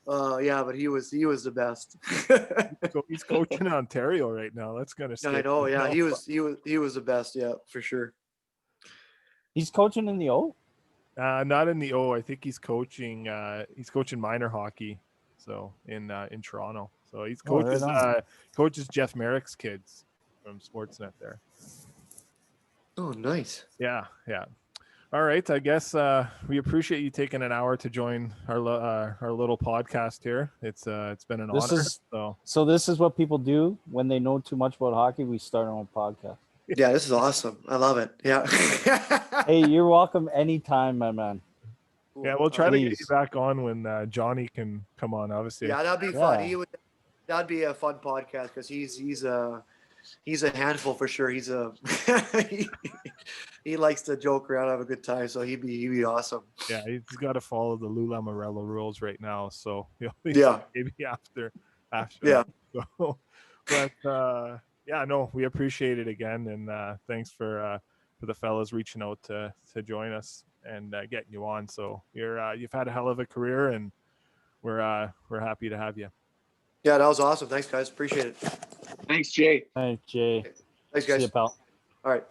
B: Yeah, but he was the best.
A: He's coaching in Ontario right now. That's gonna.
B: I know. Yeah, he was the best. Yeah, for sure.
C: He's coaching in the O.
A: Not in the O. I think he's coaching. He's coaching minor hockey. So in Toronto. So he's coaches coaches Jeff Merrick's kids from Sportsnet there.
B: Oh, nice.
A: Yeah. All right. I guess we appreciate you taking an hour to join our little podcast here. It's been an honor.
C: So this is what people do when they know too much about hockey. We start our own podcast.
B: Yeah, this is awesome. I love it. Yeah.
C: Hey, you're welcome anytime, my man.
A: Yeah, we'll try to get you back on when Johnny can come on. Obviously.
B: Yeah, that'd be fun. That'd be a fun podcast because he's a handful for sure. He likes to joke around, have a good time, so he'd be awesome.
A: Yeah, he's got to follow the Lou Lamoriello rules right now. So maybe after.
B: Yeah.
A: So, but yeah, no, we appreciate it again, and thanks for the fellas reaching out to join us and getting you on. So you've had a hell of a career, and we're happy to have you.
B: Yeah, that was awesome. Thanks, guys. Appreciate it.
D: Thanks, Jay.
C: Thanks, Jay.
B: Thanks, guys.
C: See you, pal.
B: All right.